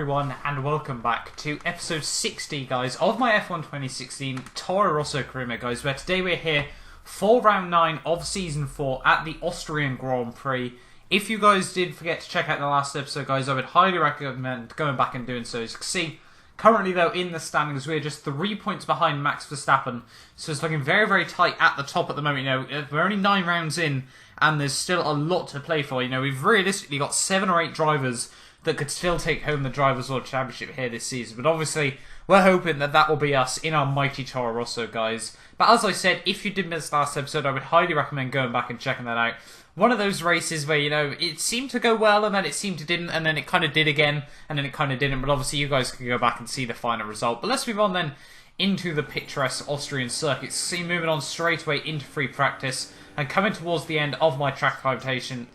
everyone, and welcome back to episode 60, guys, of my F1 2016 Toro Rosso career mode, guys, where today we're here for round 9 of season 4 at the Austrian Grand Prix. If you guys did forget to check out the last episode, guys, I would highly recommend going back and doing so. As you can see, currently, though, in the standings, we're just 3 points behind Max Verstappen, so it's looking very, very tight at the top at the moment. You know, we're only 9 rounds in, and there's still a lot to play for. You know, we've realistically got 7 or 8 drivers that could still take home the Drivers' World Championship here this season. But obviously, we're hoping that that will be us in our mighty Toro Rosso, guys. But as I said, if you did miss last episode, I would highly recommend going back and checking that out. One of those races where, you know, it seemed to go well, and then it seemed to didn't, and then it kind of did again, and then it kind of didn't. But obviously, you guys can go back and see the final result. But let's move on then into the picturesque Austrian circuit. See, moving on straight away into free practice, and coming towards the end of my track acclimatization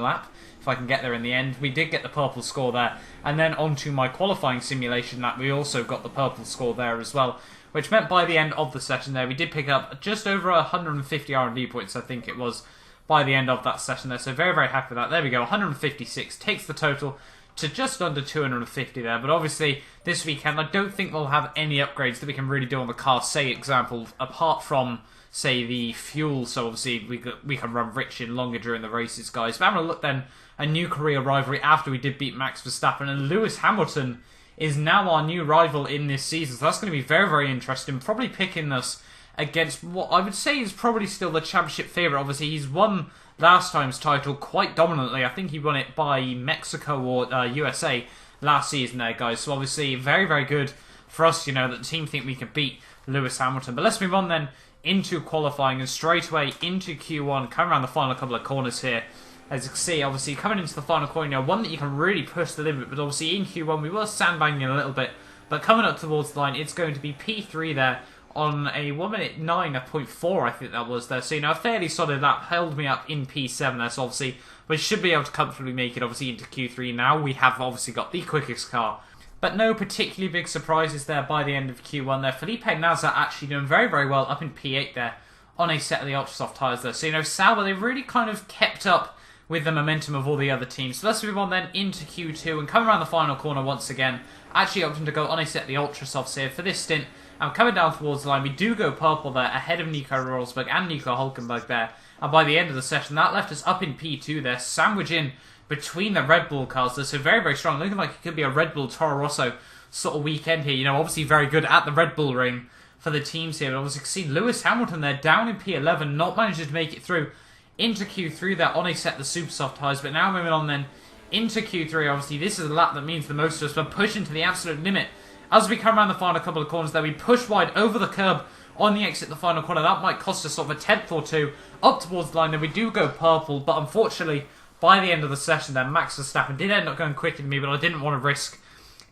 lap, if I can get there in the end. We did get the purple score there, and then onto my qualifying simulation lap, we also got the purple score there as well, which meant by the end of the session there, we did pick up just over 150 R&D points, I think it was, by the end of that session there, so very, very happy with that. There we go, 156, takes the total to just under 250 there, but obviously, this weekend, I don't think we'll have any upgrades that we can really do on the car, say, example, apart from, say, the fuel, so obviously we can run rich and longer during the races, guys. But having a look then, a new career rivalry after we did beat Max Verstappen, and Lewis Hamilton is now our new rival in this season, so that's going to be very, very interesting, probably picking us against what I would say is probably still the championship favourite. Obviously, he's won last time's title quite dominantly. I think he won it by Mexico or USA last season there, guys, so obviously very, very good for us, you know, that the team think we can beat Lewis Hamilton. But let's move on then into qualifying and straight away into Q1, coming around the final couple of corners here. As you can see, obviously, coming into the final corner, you know, one that you can really push the limit, but obviously in Q1 we were sandbagging a little bit, but coming up towards the line, it's going to be P3 there on a 1:09.4, I think that was there. So, you know, a fairly solid lap, held me up in P7 there, so obviously we should be able to comfortably make it, obviously, into Q3 now. We have obviously got the quickest car. But no particularly big surprises there by the end of Q1 there. Felipe Nasr actually doing very, very well up in P8 there on a set of the Ultra Soft tyres there. So, you know, Sauber, they really kind of kept up with the momentum of all the other teams. So let's move on then into Q2 and come around the final corner once again. Actually opting to go on a set of the Ultra Softs here for this stint. And coming down towards the line, we do go purple there ahead of Nico Rosberg and Nico Hülkenberg there. And by the end of the session, that left us up in P2 there, sandwiching between the Red Bull cars. So very, very strong. Looking like it could be a Red Bull Toro Rosso sort of weekend here. You know, obviously very good at the Red Bull ring for the teams here. But obviously you can see Lewis Hamilton there down in P11, not managing to make it through into Q3 there on a set of the super soft tyres. But now moving on then into Q3, obviously this is a lap that means the most to us. We're pushing to the absolute limit. As we come around the final couple of corners there, we push wide over the curb on the exit the final corner. That might cost us sort of a tenth or two up towards the line. Then we do go purple, but unfortunately by the end of the session then, Max Verstappen did end up going quicker than me, but I didn't want to risk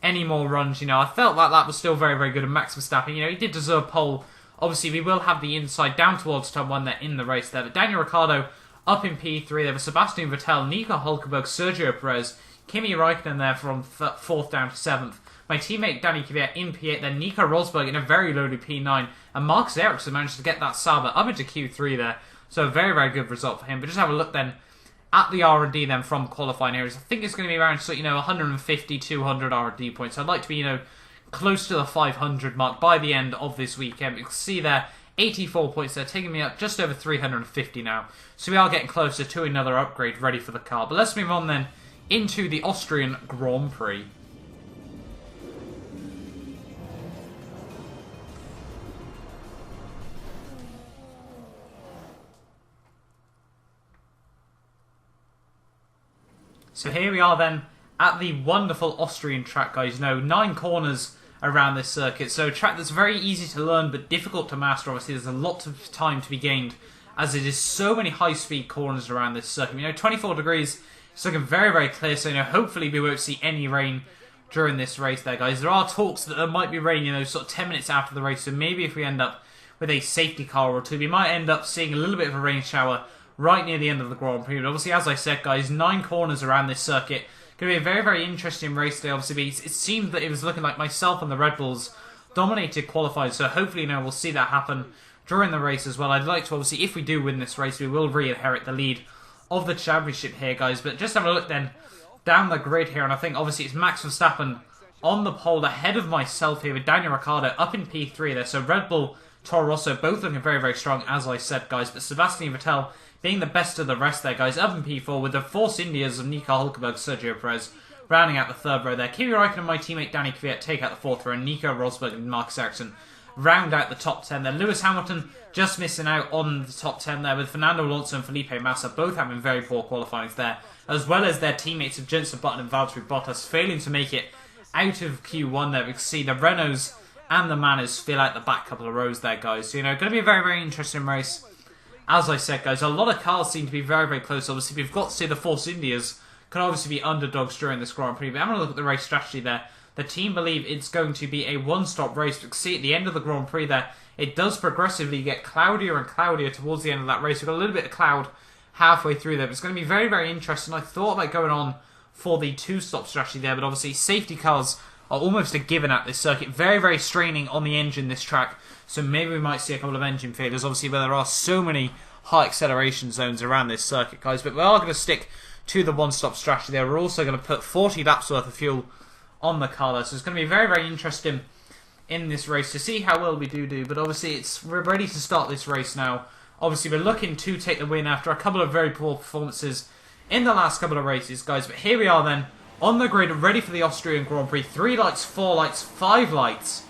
any more runs. You know, I felt like that was still very, very good, and Max Verstappen, you know, he did deserve pole. Obviously, we will have the inside down towards turn 1 there in the race there. But Daniel Ricciardo up in P3 there with Sebastian Vettel, Nico Hülkenberg, Sergio Perez, Kimi Räikkönen there from 4th down to 7th. My teammate Danny Kvyat in P8, then Nico Rosberg in a very lowly P9, and Marcus Ericsson managed to get that Sauber up into Q3 there. So a very, very good result for him. But just have a look then at the R&D then from qualifying areas. I think it's going to be around, so, you know, 150, 200 R&D points. I'd like to be, you know, close to the 500 mark by the end of this weekend. You can see there, 84 points there, taking me up just over 350 now. So we are getting closer to another upgrade ready for the car. But let's move on then into the Austrian Grand Prix. So here we are then at the wonderful Austrian track, guys. You know, 9 corners around this circuit. So a track that's very easy to learn but difficult to master. Obviously, there's a lot of time to be gained as it is so many high-speed corners around this circuit. You know, 24 degrees, it's looking very, very clear. So, you know, hopefully we won't see any rain during this race there, guys. There are talks that there might be rain, you know, sort of 10 minutes after the race. So maybe if we end up with a safety car or two, we might end up seeing a little bit of a rain shower right near the end of the Grand Prix. But obviously, as I said, guys, 9 corners around this circuit. Going to be a very, very interesting race today, obviously. It seemed that it was looking like myself and the Red Bulls dominated qualified, so hopefully, you know, we'll see that happen during the race as well. I'd like to, obviously, if we do win this race, we will re-inherit the lead of the championship here, guys. But just have a look then down the grid here, and I think obviously it's Max Verstappen on the pole ahead of myself here with Daniel Ricciardo up in P3 there. So Red Bull, Toro Rosso, both looking very, very strong, as I said, guys. But Sebastian Vettel being the best of the rest there, guys, up in P4 with the Force Indias of Nico Hulkenberg, Sergio Perez rounding out the third row there. Kimi Räikkönen and my teammate Danny Kvyat take out the fourth row, and Nico Rosberg and Marcus Ericsson round out the top 10 there. Lewis Hamilton just missing out on the top 10 there, with Fernando Alonso and Felipe Massa both having very poor qualifyings there, as well as their teammates of Jenson Button and Valtteri Bottas failing to make it out of Q1 there. We can see the Renaults and the Manas fill out the back couple of rows there, guys. So, going to be a very, very interesting race. As I said, guys, a lot of cars seem to be very, very close. Obviously, we've got to see the Force Indias can obviously be underdogs during this Grand Prix. But I'm going to look at the race strategy there. The team believe it's going to be a one-stop race. We can see at the end of the Grand Prix there, it does progressively get cloudier and cloudier towards the end of that race. We've got a little bit of cloud halfway through there. But it's going to be very, very interesting. I thought about going on for the two-stop strategy there, but obviously safety cars are almost a given at this circuit. Very, very straining on the engine this track. So maybe we might see a couple of engine failures, obviously, where there are so many high acceleration zones around this circuit, guys. But we are going to stick to the one-stop strategy there. We're also going to put 40 laps worth of fuel on the car there. So it's going to be very, very interesting in this race to see how well we do. But obviously, we're ready to start this race now. Obviously, we're looking to take the win after a couple of very poor performances in the last couple of races, guys. But here we are then, on the grid, ready for the Austrian Grand Prix. 3 lights, 4 lights, 5 lights.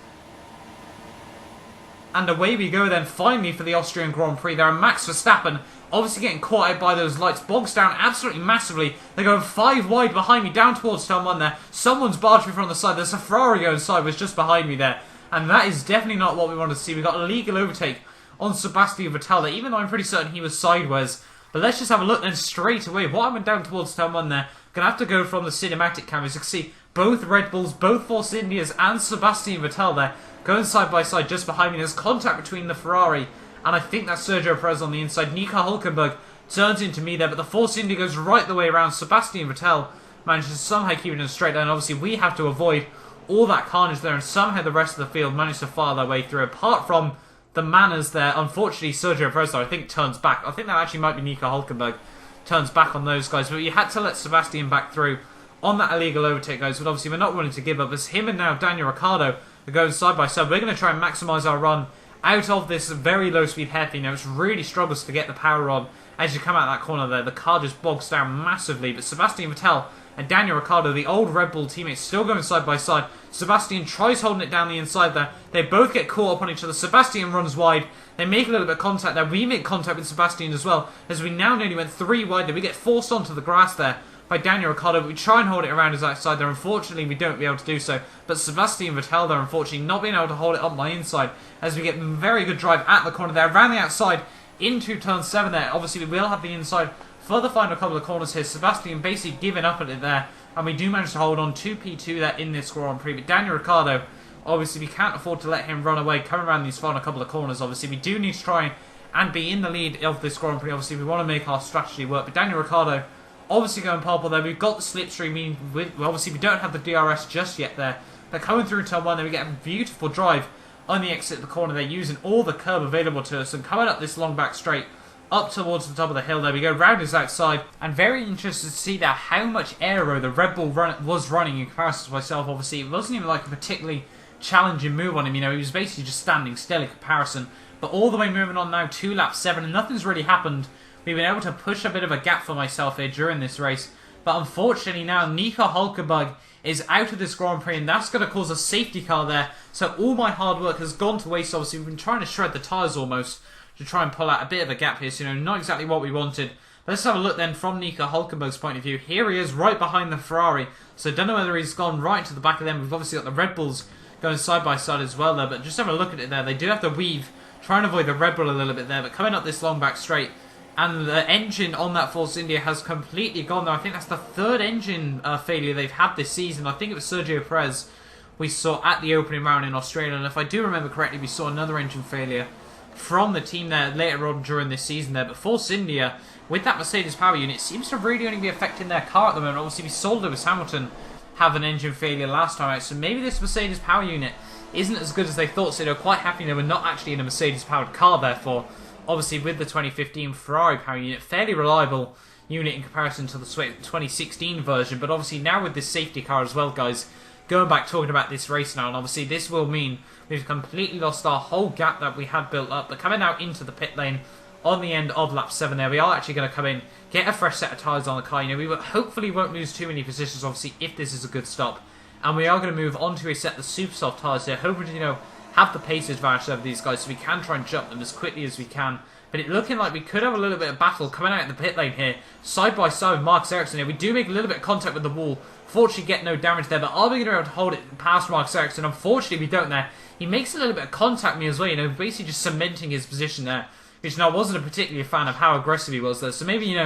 And away we go then, finally, for the Austrian Grand Prix. There are Max Verstappen, obviously getting caught out by those lights. Bogs down absolutely massively. They're going 5 wide behind me, down towards turn 1 there. Someone's barged me from the side. There's a Ferrari going sideways just behind me there. And that is definitely not what we want to see. We got a legal overtake on Sebastian Vettel there, even though I'm pretty certain he was sideways. But let's just have a look then straight away. While I went down towards turn 1 there, going to have to go from the cinematic cameras. You can see both Red Bulls, both Force Indias and Sebastian Vettel there going side by side just behind me. There's contact between the Ferrari and I think that's Sergio Perez on the inside. Nico Hulkenberg turns into me there, but the Force India goes right the way around. Sebastian Vettel manages to somehow keep it in a straight line. Obviously, we have to avoid all that carnage there, and somehow the rest of the field managed to file their way through. Apart from the manners there, unfortunately, Sergio Perez, though, I think turns back. I think that actually might be Nico Hulkenberg turns back on those guys, but you had to let Sebastian back through on that illegal overtake, guys. But obviously, we're not willing to give up. It's him and now Daniel Ricciardo are going side by side. We're going to try and maximise our run out of this very low-speed hairpin. Now, it really struggles to get the power on as you come out that corner there. The car just bogs down massively, but Sebastian Vettel and Daniel Ricciardo, the old Red Bull teammates, still going side by side. Sebastian tries holding it down the inside there. They both get caught up on each other. Sebastian runs wide. They make a little bit of contact there. We make contact with Sebastian as well, as we now nearly went 3 wide there. We get forced onto the grass there by Daniel Ricciardo, but we try and hold it around his outside there. Unfortunately, we don't be able to do so. But Sebastian Vettel there, unfortunately, not being able to hold it up my inside, as we get a very good drive at the corner there, around the outside, into turn 7 there. Obviously, we will have the inside for the final couple of corners here. Sebastian basically giving up at it there, and we do manage to hold on to P2 there in this Grand Prix. But Daniel Ricciardo, obviously, we can't afford to let him run away coming around these final couple of corners. Obviously, we do need to try and be in the lead of this Grand Prix. Obviously, we want to make our strategy work. But Daniel Ricciardo obviously going purple there. We've got the slipstream. Obviously, we don't have the DRS just yet there. They're coming through turn 1 there. We get a beautiful drive on the exit of the corner. They're using all the curb available to us and coming up this long back straight up towards the top of the hill there. We go round his outside, and very interested to see that how much aero the Red Bull was running in comparison to myself. Obviously, it wasn't even like a particularly challenging move on him. He was basically just standing still in comparison. But all the way moving on now to lap 7, and nothing's really happened. We've been able to push a bit of a gap for myself here during this race. But unfortunately now, Nico Hulkenberg is out of this Grand Prix, and that's going to cause a safety car there. So all my hard work has gone to waste. Obviously, we've been trying to shred the tyres almost to try and pull out a bit of a gap here. So, not exactly what we wanted. But let's have a look then from Nico Hulkenberg's point of view. Here he is right behind the Ferrari. So don't know whether he's gone right to the back of them. We've obviously got the Red Bulls going side by side as well there. But just have a look at it there. They do have to weave, try and avoid the Red Bull a little bit there. But coming up this long back straight, and the engine on that Force India has completely gone there. I think that's the 3rd engine failure they've had this season. I think it was Sergio Perez we saw at the opening round in Australia. And if I do remember correctly, we saw another engine failure from the team there later on during this season there. But Force India, with that Mercedes power unit, seems to really only be affecting their car at the moment. Obviously, we saw Lewis Hamilton have an engine failure last time out. So maybe this Mercedes power unit isn't as good as they thought. So they're quite happy they were not actually in a Mercedes powered car, therefore. Obviously, with the 2015 Ferrari power unit, fairly reliable unit in comparison to the 2016 version. But obviously now with this safety car as well, guys, going back talking about this race now, and obviously this will mean we've completely lost our whole gap that we had built up. But coming out into the pit lane on the end of lap 7 there, we are actually going to come in, get a fresh set of tyres on the car. We hopefully won't lose too many positions, obviously, if this is a good stop. And we are going to move on to a set of super soft tyres here, hoping to, have the pace advantage over these guys so we can try and jump them as quickly as we can. But it looking like we could have a little bit of battle coming out of the pit lane here, side by side with Marcus Ericsson here. We do make a little bit of contact with the wall. Fortunately, get no damage there, but are we going to be able to hold it past Marcus Ericsson? Unfortunately, we don't there. He makes a little bit of contact with me as well, basically just cementing his position there, which I wasn't a particularly fan of how aggressive he was there. So maybe,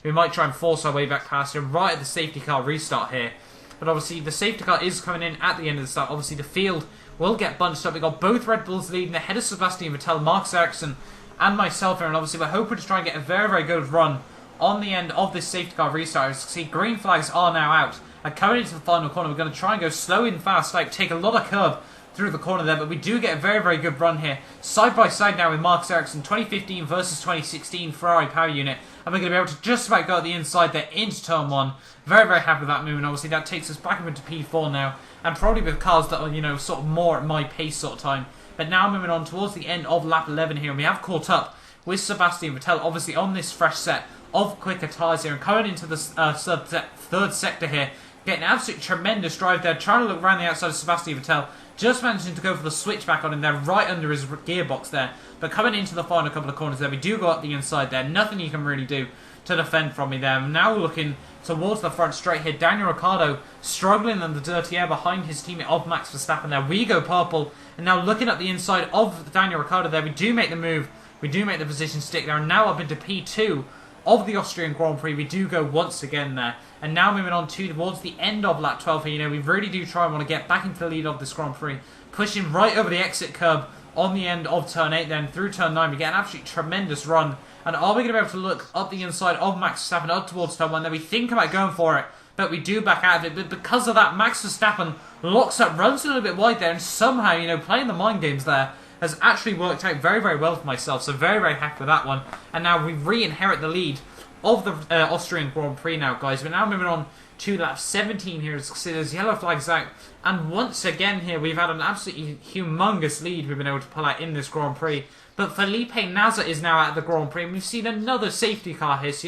we might try and force our way back past him right at the safety car restart here. But obviously, the safety car is coming in at the end of the start. Obviously, the field will get bunched up. We've got both Red Bulls leading ahead of Sebastian Vettel, Marcus Ericsson, and myself here. And obviously, we're hoping to try and get a very, very good run on the end of this safety car restart. As you can see, green flags are now out. And coming into the final corner, we're going to try and go slow and fast, take a lot of curve through the corner there, but we do get a very, very good run here. Side by side now with Marcus Ericsson, 2015 versus 2016 Ferrari power unit. And we're going to be able to just about go at the inside there into turn 1. Very, very happy with that move. And obviously that takes us back up into P4 now. And probably with cars that are, sort of more at my pace sort of time. But now moving on towards the end of lap 11 here. And we have caught up with Sebastian Vettel, obviously on this fresh set of quicker tyres here. And coming into the third sector here. Getting an absolutely tremendous drive there. Trying to look around the outside of Sebastian Vettel. Just managing to go for the switchback on him there, right under his gearbox there. But coming into the final couple of corners there, we do go up the inside there. Nothing you can really do to defend from me there. Now looking towards the front straight here. Daniel Ricciardo struggling in the dirty air behind his teammate of Max Verstappen there. We go purple. And now looking at the inside of Daniel Ricciardo there, we do make the move. We do make the position stick there. And now up into P2 of the Austrian Grand Prix. We do go once again there. And now moving on towards the end of lap 12 here, we really do try and want to get back into the lead of this Grand Prix. Pushing right over the exit curb on the end of turn 8 then through turn 9. We get an absolutely tremendous run. And are we going to be able to look up the inside of Max Verstappen up towards turn 1? Then we think about going for it, but we do back out of it. But because of that, Max Verstappen locks up, runs a little bit wide there, and somehow, playing the mind games there has actually worked out very, very well for myself. So very, very happy with that one. And now we re-inherit the lead of the Austrian Grand Prix now, guys. We're now moving on to lap 17 here. As there's yellow flags out. And once again here, we've had an absolutely humongous lead we've been able to pull out in this Grand Prix. But Felipe Nasr is now out of the Grand Prix. And we've seen another safety car hiss.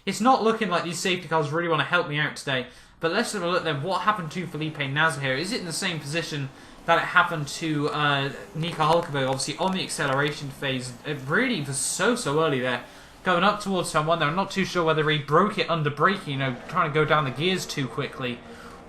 It's not looking like these safety cars really want to help me out today. But let's have a look then. What happened to Felipe Nasr here? Is it in the same position that it happened to Nico Hulkenberg, obviously on the acceleration phase? It really was so early there. Going up towards turn 1 there. I'm not too sure whether he broke it under braking, trying to go down the gears too quickly,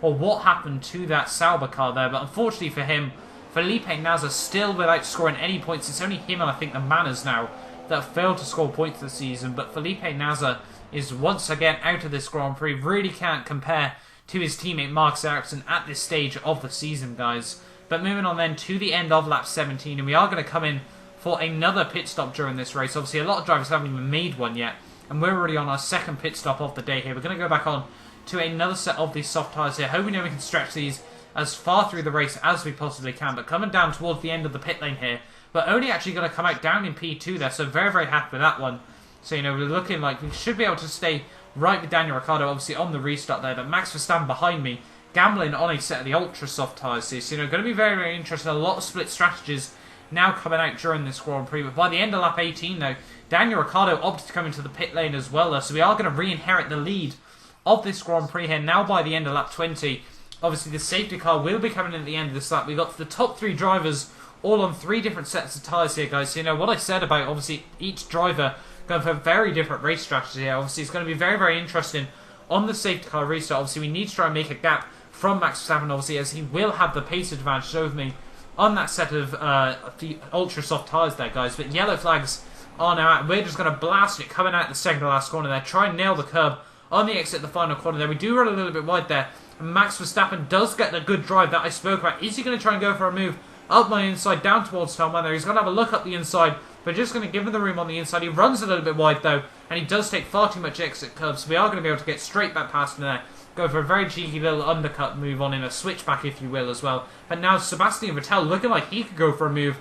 or what happened to that Sauber car there. But unfortunately for him, Felipe Nasr still without scoring any points. It's only him and I think the Manners now that failed to score points this season. But Felipe Nasr is once again out of this Grand Prix. Really can't compare to his teammate Marcus Ericsson at this stage of the season, guys. But moving on then to the end of lap 17, and we are going to come in for another pit stop during this race. Obviously, a lot of drivers haven't even made one yet, and we're already on our second pit stop of the day here. We're going to go back on to another set of these soft tyres here. Hoping we can stretch these as far through the race as we possibly can. But coming down towards the end of the pit lane here, we're only actually going to come out down in P2 there, so very, very happy with that one. So, we're looking like we should be able to stay right with Daniel Ricciardo, obviously on the restart there. But Max Verstappen behind me, gambling on a set of the ultra soft tyres here. So, going to be very, very interesting. A lot of split strategies now coming out during this Grand Prix. But by the end of lap 18 though, Daniel Ricciardo opted to come into the pit lane as well though, so we are going to re-inherit the lead of this Grand Prix here now by the end of lap 20. Obviously the safety car will be coming in at the end of this lap. We got the top 3 drivers all on 3 different sets of tyres here, guys. So, what I said about obviously each driver going for a very different race strategy here. Obviously it's going to be very, very interesting on the safety car restart. Obviously we need to try and make a gap from Max Verstappen, obviously, as he will have the pace advantage over me on that set of the ultra soft tyres there, guys. But yellow flags are now out. We're just going to blast it coming out the second to last corner there. Try and nail the curb on the exit of the final corner there. We do run a little bit wide there. And Max Verstappen does get the good drive that I spoke about. Is he going to try and go for a move up my inside down towards turn 1 there? He's going to have a look up the inside. We're just going to give him the room on the inside. He runs a little bit wide though. And he does take far too much exit curve. So we are going to be able to get straight back past him there. Go for a very cheeky little undercut move on him, a switchback if you will as well. But now Sebastian Vettel looking like he could go for a move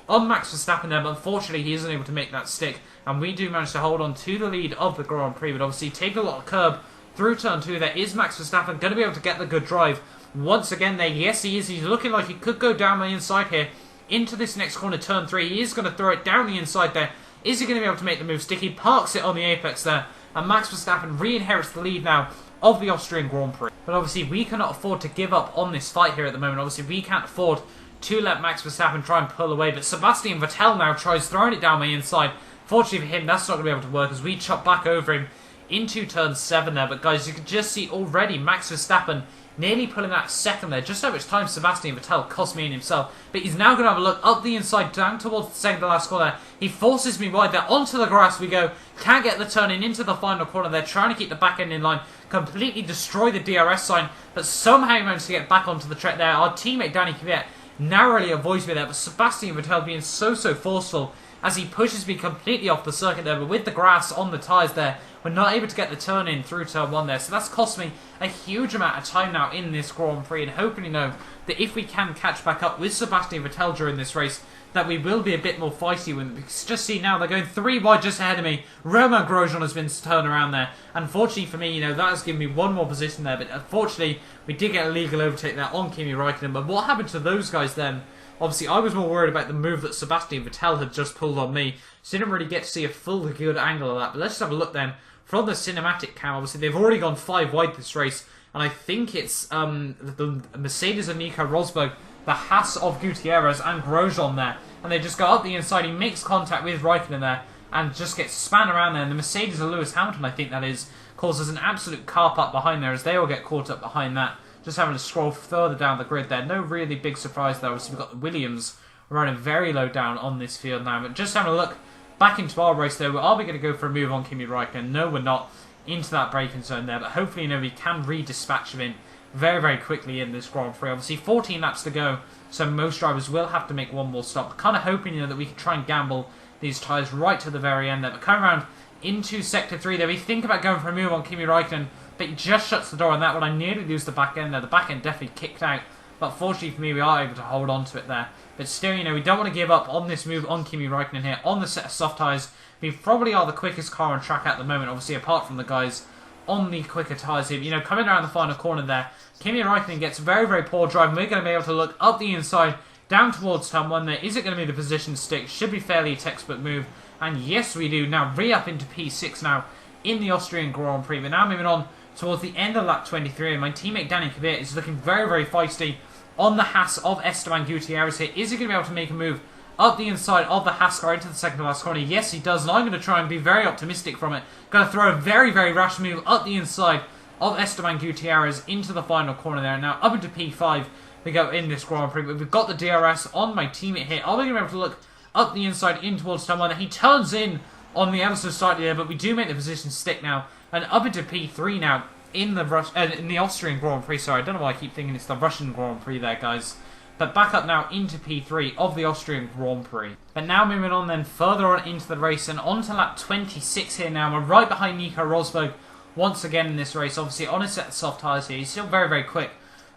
on Max Verstappen there, but unfortunately he isn't able to make that stick, and we do manage to hold on to the lead of the Grand Prix, but obviously take a lot of curb through turn 2 there. Is Max Verstappen going to be able to get the good drive once again there? Yes, he is. He's looking like he could go down the inside here into this next corner, turn 3. He is going to throw it down the inside there. Is he going to be able to make the move stick? He parks it on the apex there, and Max Verstappen re-inherits the lead now of the Austrian Grand Prix. But obviously we cannot afford to give up on this fight here at the moment. Obviously we can't afford to let Max Verstappen try and pull away, but Sebastian Vettel now tries throwing it down the inside. Fortunately for him, that's not going to be able to work as we chop back over him into turn 7 there. But guys, you can just see already Max Verstappen nearly pulling that second there. Just how much time Sebastian Vettel cost me and himself. But he's now going to have a look up the inside, down towards the second to last corner. He forces me wide there. Onto the grass we go. Can't get the turn in into the final corner there. Trying to keep the back end in line. Completely destroy the DRS sign. But somehow he managed to get back onto the track there. Our teammate Danny Kvyat narrowly avoids me there. But Sebastian Vettel being so forceful as he pushes me completely off the circuit there. But with the grass on the tyres there, we're not able to get the turn in through turn 1 there. So that's cost me a huge amount of time now in this Grand Prix. And hoping, that if we can catch back up with Sebastian Vettel during this race, that we will be a bit more feisty with it. Because just see now, they're going 3 wide just ahead of me. Romain Grosjean has been turned around there. Unfortunately for me, that has given me one more position there. But unfortunately, we did get a legal overtake there on Kimi Räikkönen. But what happened to those guys then? Obviously, I was more worried about the move that Sebastian Vettel had just pulled on me. So didn't really get to see a full good angle of that. But let's just have a look then. From the cinematic cam, obviously, they've already gone 5 wide this race. And I think it's the Mercedes of Nico Rosberg, the Haas of Gutierrez, and Grosjean there. And they just go up the inside. He makes contact with Räikkönen there and just gets spun around there. And the Mercedes of Lewis Hamilton, I think that is, causes an absolute carp up behind there as they all get caught up behind that. Just having to scroll further down the grid there. No really big surprise there. Obviously, we've got the Williams running very low down on this field now. But just having a look back into our race though, are we going to go for a move on Kimi Räikkönen? No, we're not, into that braking zone there. But hopefully, we can re-dispatch him in very quickly in this Grand Prix. Obviously, 14 laps to go, so most drivers will have to make one more stop. Kind of hoping, that we can try and gamble these tyres right to the very end there. But coming around into Sector 3 there, we think about going for a move on Kimi Räikkönen, but he just shuts the door on that one. I nearly lose the back end there. The back end definitely kicked out. But fortunately for me, we are able to hold on to it there. But still, we don't want to give up on this move on Kimi Räikkönen here. On the set of soft tyres, we probably are the quickest car on track at the moment, obviously, apart from the guys on the quicker tyres here. Coming around the final corner there, Kimi Räikkönen gets very poor drive, and we're going to be able to look up the inside, down towards turn 1 there. Is it going to be the position stick? Should be fairly a textbook move. And yes, we do. Now, re-up into P6 now in the Austrian Grand Prix. But now moving on towards the end of lap 23, and my teammate Danny Kvyat is looking very feisty on the Haas of Esteban Gutierrez here. Is he going to be able to make a move up the inside of the Haas car into the second to last corner? Yes, he does, and I'm going to try and be very optimistic from it. Going to throw a very rash move up the inside of Esteban Gutierrez into the final corner there. Now, up into P5 we go in this Grand Prix, but we've got the DRS on my teammate here. Are we going to be able to look up the inside in towards turn 1? He turns in on the ever so slightly there, but we do make the position stick now. And up into P3 now in the Austrian Grand Prix. Sorry, I don't know why I keep thinking it's the Russian Grand Prix there, guys. But back up now into P3 of the Austrian Grand Prix. But now moving on then further on into the race and on to lap 26 here now. We're right behind Nico Rosberg once again in this race. Obviously on a set of soft tyres here. He's still very quick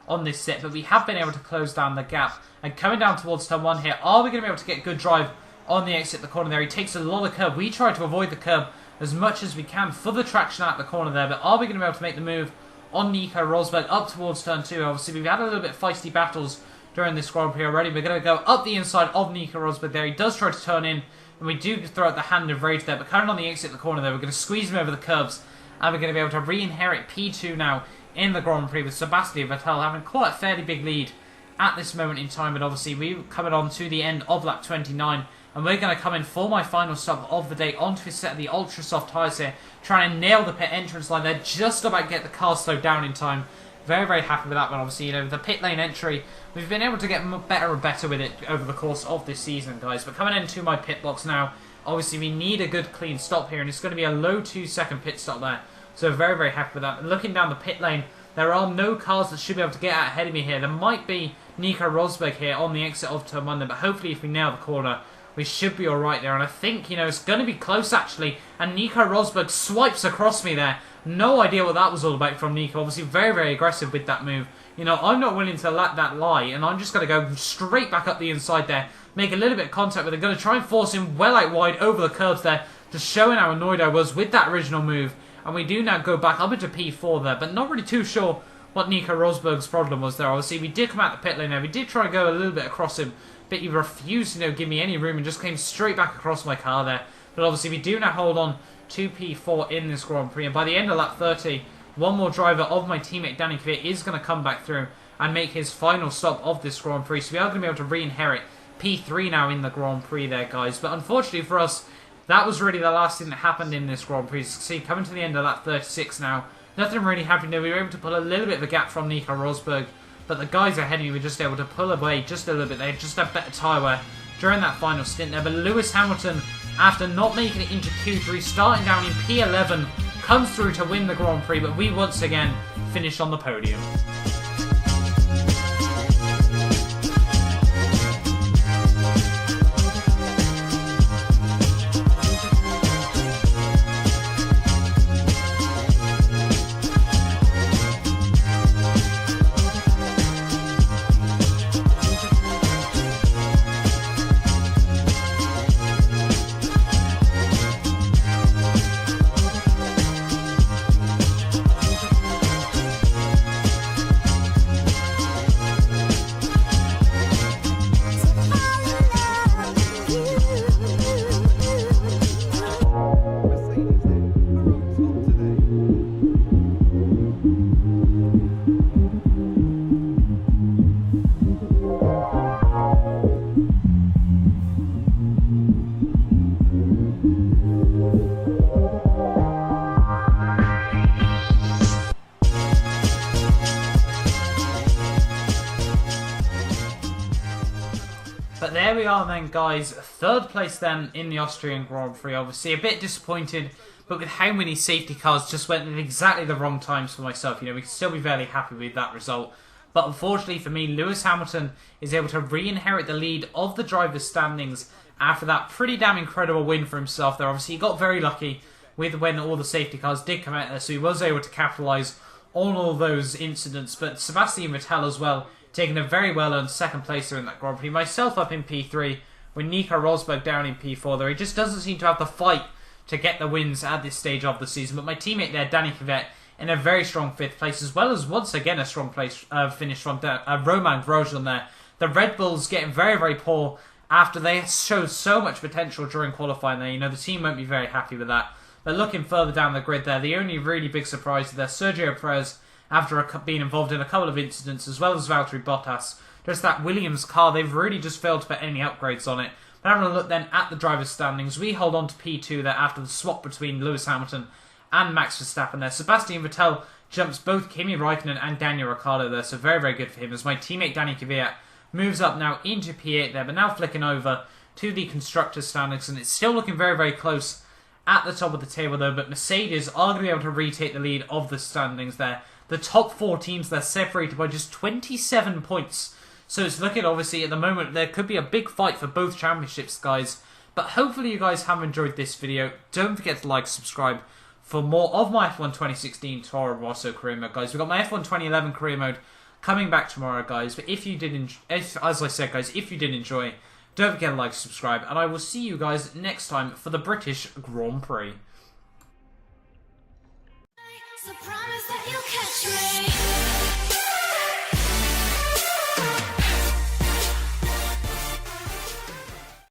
on this set, but we have been able to close down the gap. And coming down towards turn 1 here, are we going to be able to get good drive on the exit the corner there? He takes a lot of curb. We try to avoid the curb as much as we can for the traction at the corner there, but are we going to be able to make the move on Nico Rosberg up towards turn 2? Obviously we've had a little bit feisty battles during this Grand Prix already. We're going to go up the inside of Nico Rosberg there. He does try to turn in, and we do throw out the hand of rage there, but coming on the exit the corner there, we're going to squeeze him over the curbs, and we're going to be able to re-inherit P2 now in the Grand Prix with Sebastian Vettel having quite a fairly big lead at this moment in time. But obviously we're coming on to the end of lap 29, and we're going to come in for my final stop of the day onto a set of the ultra soft tyres here, trying to nail the pit entrance line there, just about get the car slowed down in time. Very happy with that one. Obviously, the pit lane entry, we've been able to get better and better with it over the course of this season, guys. But coming into my pit box now, obviously we need a good clean stop here, and it's going to be a low 2-second pit stop there. So very happy with that. And looking down the pit lane, there are no cars that should be able to get out ahead of me here. There might be Nico Rosberg here on the exit of turn 1 there, but hopefully if we nail the corner, we should be alright there. And I think, you know, it's going to be close actually. And Nico Rosberg swipes across me there. No idea what that was all about from Nico. Obviously very, very aggressive with that move. You know, I'm not willing to let that lie. And I'm just going to go straight back up the inside there. Make a little bit of contact with it. Going to try and force him well out wide over the curbs there. Just showing how annoyed I was with that original move. And we do now go back up into P4 there. But not really too sure what Nico Rosberg's problem was there. Obviously, we did come out the pit lane there. We did try to go a little bit across him. But he refused to, you know, give me any room and just came straight back across my car there. But obviously, we do now hold on to P4 in this Grand Prix. And by the end of lap 30, one more driver of my teammate Danny Kvyat is going to come back through and make his final stop of this Grand Prix. So we are going to be able to re-inherit P3 now in the Grand Prix there, guys. But unfortunately for us, that was really the last thing that happened in this Grand Prix. See, coming to the end of lap 36 now, nothing really happened there. We were able to pull a little bit of a gap from Nico Rosberg, but the guys ahead of me were just able to pull away just a little bit. They just had better tyre wear during that final stint there. But Lewis Hamilton, after not making it into Q3, starting down in P11, comes through to win the Grand Prix, but we once again finish on the podium. But there we are then, guys. Third place then in the Austrian Grand Prix. Obviously a bit disappointed, but with how many safety cars just went at exactly the wrong times for myself, you know, we can still be very happy with that result. But unfortunately for me, Lewis Hamilton is able to re-inherit the lead of the drivers' standings after that pretty damn incredible win for himself there. Obviously he got very lucky with when all the safety cars did come out there, so he was able to capitalise on all those incidents. But Sebastian Vettel as well, taking a very well-earned second place there in that Grand Prix. Myself up in P3, with Nico Rosberg down in P4 there. He just doesn't seem to have the fight to get the wins at this stage of the season. But my teammate there, Danny Kvyat, in a very strong 5th place, as well as once again a strong place finish from Roman Grosjean there. The Red Bulls getting very, very poor after they showed so much potential during qualifying there. You know, the team won't be very happy with that. But looking further down the grid there, the only really big surprise there, Sergio Perez, after being involved in a couple of incidents, as well as Valtteri Bottas. Just that Williams car, they've really just failed to put any upgrades on it. But having a look then at the driver's standings, we hold on to P2 there after the swap between Lewis Hamilton and Max Verstappen there. Sebastian Vettel jumps both Kimi Räikkönen and Daniel Ricciardo there, so very, very good for him, as my teammate Danny Kvyat moves up now into P8 there, but now flicking over to the constructors' standings, and it's still looking very, very close at the top of the table though, but Mercedes are going to be able to retake the lead of the standings there. The top 4 teams, they're separated by just 27 points. So it's looking, obviously, at the moment, there could be a big fight for both championships, guys. But hopefully you guys have enjoyed this video. Don't forget to like, subscribe for more of my F1 2016 Toro Rosso career mode, guys. We've got my F1 2011 career mode coming back tomorrow, guys. But if you did, as I said, guys, if you did enjoy, don't forget to like, subscribe. And I will see you guys next time for the British Grand Prix. So promise that you'll catch me.